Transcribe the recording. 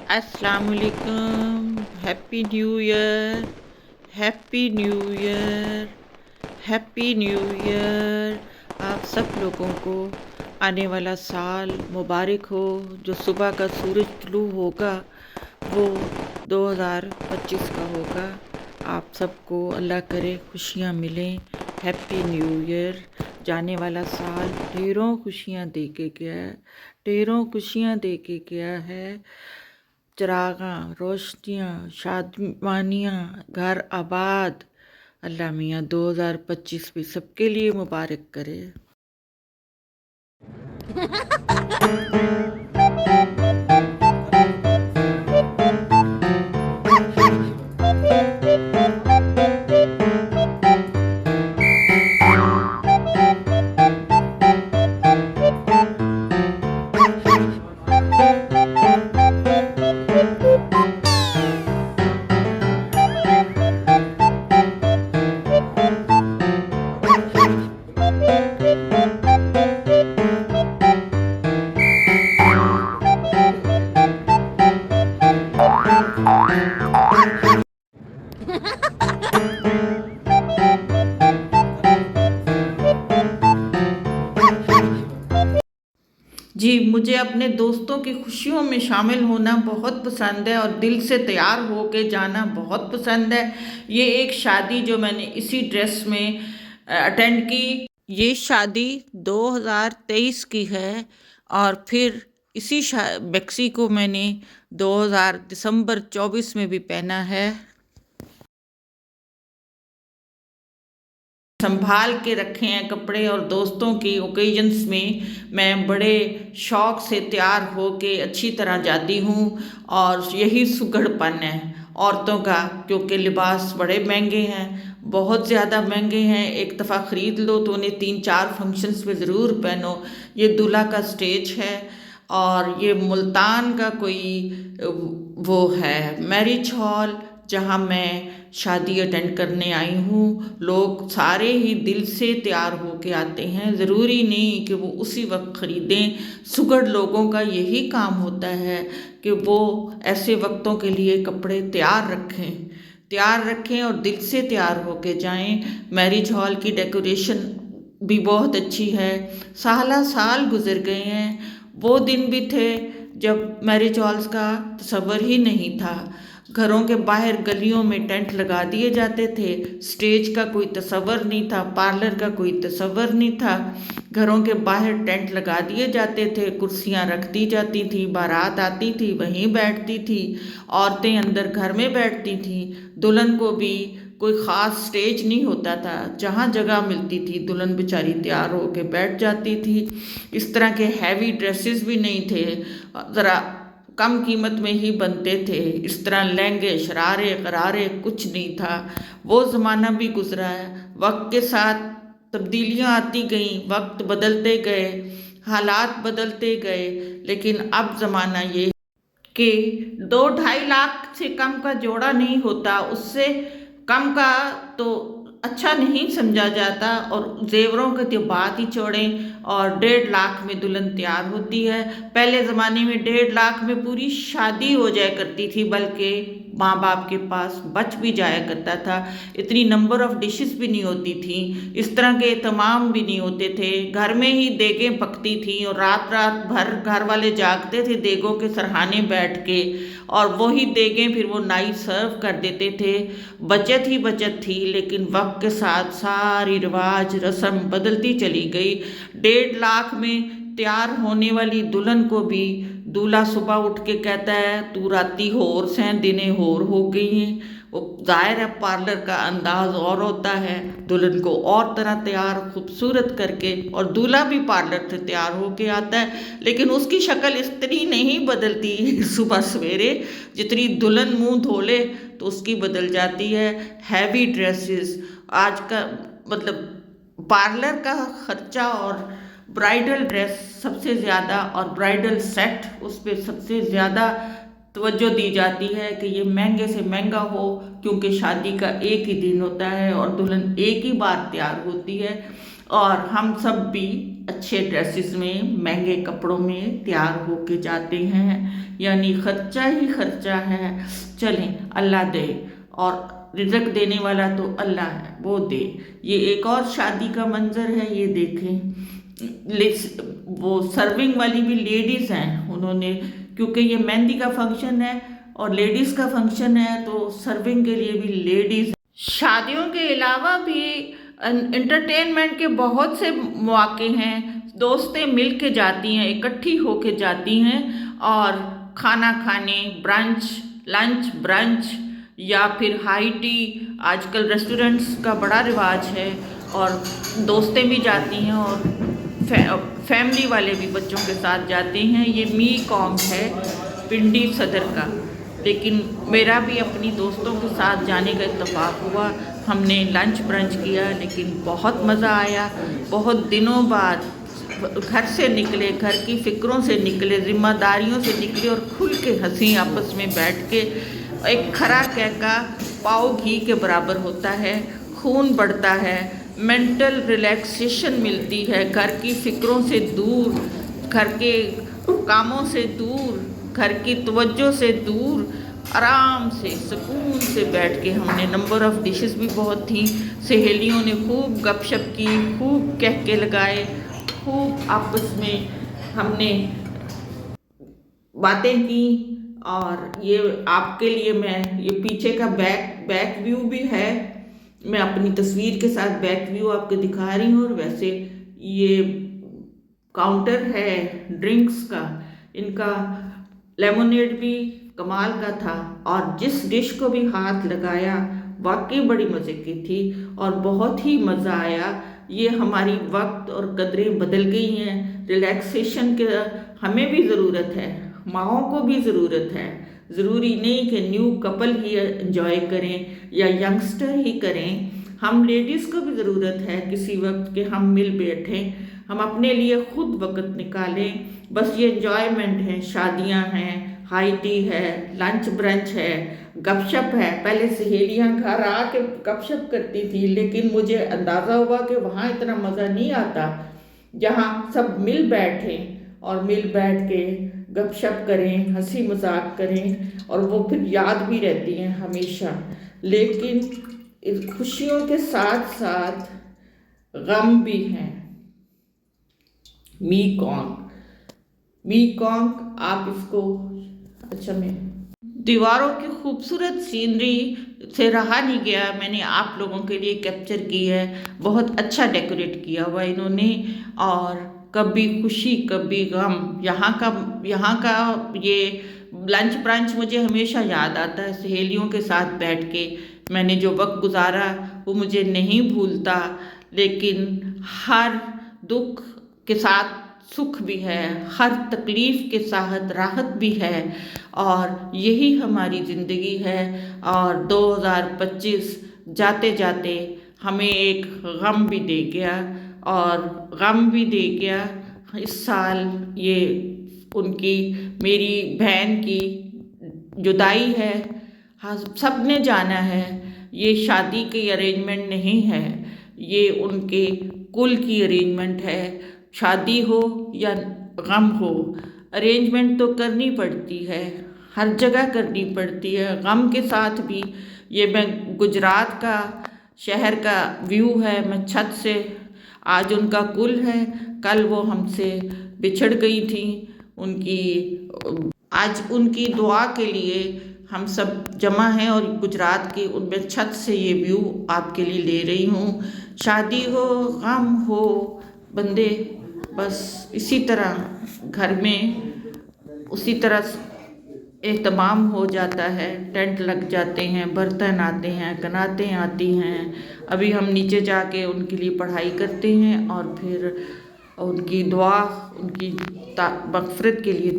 अस्सलाम वालेकुम। Happy new year, happy new year, happy new year. आप सब लोगों को आने वाला साल मुबारक हो। जो सुबह का सूरज तुलू होगा वो 2025 का होगा। आप सबको अल्लाह करे खुशियाँ मिलें। Happy new year. जाने वाला साल ढेरों खुशियाँ दे के गया है, ढेरों खुशियाँ दे के गया है। चिरागां, रोशनियाँ, शादमानियाँ, घर आबाद। अल्लाह मियाँ 2025 भी सबके लिए मुबारक करे। जी, मुझे अपने दोस्तों की खुशियों में शामिल होना बहुत पसंद है और दिल से तैयार हो के जाना बहुत पसंद है। ये एक शादी जो मैंने इसी ड्रेस में अटेंड की, ये शादी 2023 की है। और फिर इसी मैक्सी को मैंने 2000 दिसंबर 24 में भी पहना है। संभाल के रखे हैं कपड़े, और दोस्तों की ओकेजन्स में मैं बड़े शौक से तैयार हो के अच्छी तरह जाती हूँ। और यही सुघड़पन है औरतों का, क्योंकि लिबास बड़े महंगे हैं, बहुत ज़्यादा महंगे हैं। एक दफ़ा ख़रीद लो तो उन्हें 3-4 फंक्शंस में ज़रूर पहनो। ये दूल्हा का स्टेज है और ये मुल्तान का कोई वो है मैरिज हॉल जहाँ मैं शादी अटेंड करने आई हूँ। लोग सारे ही दिल से तैयार होके आते हैं, ज़रूरी नहीं कि वो उसी वक्त ख़रीदें। सुघड़ लोगों का यही काम होता है कि वो ऐसे वक्तों के लिए कपड़े तैयार रखें और दिल से तैयार होके जाएं। मैरिज हॉल की डेकोरेशन भी बहुत अच्छी है। साल गुजर गए हैं, वो दिन भी थे जब मैरिज हॉल्स का तस्वर ही नहीं था। घरों के बाहर गलियों में टेंट लगा दिए जाते थे, स्टेज का कोई तस्वर नहीं था, पार्लर का कोई तस्वर नहीं था। घरों के बाहर टेंट लगा दिए जाते थे, कुर्सियां रख दी जाती थी, बारात आती थी वहीं बैठती थी, औरतें अंदर घर में बैठती थी। दुल्हन को भी कोई ख़ास स्टेज नहीं होता था, जहाँ जगह मिलती थी दुल्हन बेचारी तैयार होके बैठ जाती थी। इस तरह के हैवी ड्रेसेस भी नहीं थे, ज़रा कम कीमत में ही बनते थे। इस तरह लहंगे शरारे करारे कुछ नहीं था। वो ज़माना भी गुजरा है। वक्त के साथ तब्दीलियाँ आती गईं, वक्त बदलते गए, हालात बदलते गए, लेकिन अब ज़माना ये कि 2-2.5 लाख से कम का जोड़ा नहीं होता, उससे कम का तो अच्छा नहीं समझा जाता। और जेवरों की तो बात ही छोड़ें। और 1.5 लाख में दुल्हन तैयार होती है। पहले ज़माने में 1.5 लाख में पूरी शादी हो जाया करती थी, बल्कि माँ बाप के पास बच भी जाया करता था। इतनी नंबर ऑफ डिशेस भी नहीं होती थी, इस तरह के तमाम भी नहीं होते थे। घर में ही देगें पकती थी और रात रात भर घर वाले जागते थे देगों के सरहाने बैठ के, और वही देगें फिर वो नाई सर्व कर देते थे। बचत ही बचत थी, लेकिन वक्त के साथ सारी रिवाज रस्म बदलती चली गई। 1.5 लाख में तैयार होने वाली दुल्हन को भी दूल्हा सुबह उठ के कहता है तू राती होर सैं दिने होर हो गई हैं। वो जाहिर है पार्लर का अंदाज और होता है, दुल्हन को और तरह तैयार खूबसूरत करके, और दूल्हा भी पार्लर से तैयार होके आता है, लेकिन उसकी शक्ल इतनी नहीं बदलती सुबह सवेरे जितनी दुल्हन मुंह धो ले तो उसकी बदल जाती है। हैवी ड्रेसेस आज का मतलब पार्लर का खर्चा, और ब्राइडल ड्रेस सबसे ज़्यादा, और ब्राइडल सेट उस पर सबसे ज़्यादा तवज्जो दी जाती है कि ये महंगे से महंगा हो, क्योंकि शादी का एक ही दिन होता है और दुल्हन एक ही बार तैयार होती है। और हम सब भी अच्छे ड्रेसेस में, महंगे कपड़ों में तैयार होके जाते हैं, यानी खर्चा ही खर्चा है। चलें, अल्लाह दे, और रिज़्क देने वाला तो अल्लाह है, वो दे। ये एक और शादी का मंजर है, ये देखें। वो सर्विंग वाली भी लेडीज़ हैं, उन्होंने, क्योंकि ये मेहंदी का फंक्शन है और लेडीज़ का फंक्शन है, तो सर्विंग के लिए भी लेडीज़। शादियों के अलावा भी इंटरटेनमेंट के बहुत से मौके हैं। दोस्तें मिल के जाती हैं, इकट्ठी होके जाती हैं और खाना खाने, ब्रंच, लंच, ब्रंच या फिर हाई टी। आजकल रेस्टोरेंट्स का बड़ा रिवाज है और दोस्तें भी जाती हैं और फैमिली वाले भी बच्चों के साथ जाते हैं। ये मी कॉम है पिंडी सदर का, लेकिन मेरा भी अपनी दोस्तों के साथ जाने का इत्तेफाक हुआ। हमने लंच ब्रंच किया, लेकिन बहुत मज़ा आया। बहुत दिनों बाद घर से निकले, घर की फ़िक्रों से निकले, ज़िम्मेदारियों से निकले और खुल के हंसी आपस में बैठ के। एक खरा कहका पाव घी के बराबर होता है, खून बढ़ता है, मेंटल रिलैक्सेशन मिलती है, घर की फ़िक्रों से दूर, घर के कामों से दूर, घर की तवज्जो से दूर, आराम से सुकून से बैठ के। हमने नंबर ऑफ़ डिशेस भी बहुत थी, सहेलियों ने खूब गपशप की, खूब कहके लगाए, खूब आपस में हमने बातें की। और ये आपके लिए मैं, ये पीछे का बैक व्यू भी है, मैं अपनी तस्वीर के साथ बैक व्यू आपको दिखा रही हूँ। और वैसे ये काउंटर है ड्रिंक्स का, इनका लेमोनेड भी कमाल का था और जिस डिश को भी हाथ लगाया वाकई बड़ी मज़े की थी और बहुत ही मज़ा आया। ये हमारी वक्त और कदरें बदल गई हैं। रिलैक्सेशन के हमें भी ज़रूरत है, माँओं को भी ज़रूरत है। ज़रूरी नहीं कि न्यू कपल ही एंजॉय करें या यंगस्टर ही करें, हम लेडीज़ को भी ज़रूरत है किसी वक्त कि हम मिल बैठें, हम अपने लिए खुद वक्त निकालें। बस ये एंजॉयमेंट है, शादियां हैं, हाई टी है, लंच ब्रंच है, गपशप है। पहले सहेलियां घर आके गपशप करती थी, लेकिन मुझे अंदाज़ा हुआ कि वहाँ इतना मज़ा नहीं आता जहाँ सब मिल बैठें और मिल बैठ के गपशप करें, हंसी मजाक करें, और वो फिर याद भी रहती हैं हमेशा। लेकिन इस खुशियों के साथ साथ गम भी हैं। मी कॉन्ग आप इसको, अच्छा, मैं दीवारों की खूबसूरत सीनरी से रहा नहीं गया, मैंने आप लोगों के लिए कैप्चर की है। बहुत अच्छा डेकोरेट किया हुआ इन्होंने, और कभी खुशी कभी गम। यहाँ का ये लंच ब्रंच मुझे हमेशा याद आता है। सहेलियों के साथ बैठ के मैंने जो वक्त गुजारा वो मुझे नहीं भूलता। लेकिन हर दुख के साथ सुख भी है, हर तकलीफ़ के साथ राहत भी है, और यही हमारी ज़िंदगी है। और 2025 जाते जाते हमें एक गम भी दे गया, और गम भी दे गया इस साल। ये उनकी, मेरी बहन की जुदाई है। हाँ, सब ने जाना है, ये शादी की अरेंजमेंट नहीं है, ये उनके कुल की अरेंजमेंट है। शादी हो या गम हो, अरेंजमेंट तो करनी पड़ती है, हर जगह करनी पड़ती है। गम के साथ भी, ये मैं गुजरात का शहर का व्यू है, मैं छत से, आज उनका कुल है, कल वो हमसे बिछड़ गई थी। आज उनकी दुआ के लिए हम सब जमा हैं और गुजरात की उनमें छत से ये व्यू आपके लिए ले रही हूँ। शादी हो, गम हो, बंदे बस इसी तरह घर में उसी तरह एहतमाम हो जाता है, टेंट लग जाते हैं, बर्तन आते हैं, कनातें आती हैं। अभी हम नीचे जाके उनके लिए पढ़ाई करते हैं और फिर उनकी दुआ, उनकी मग़फ़िरत के लिए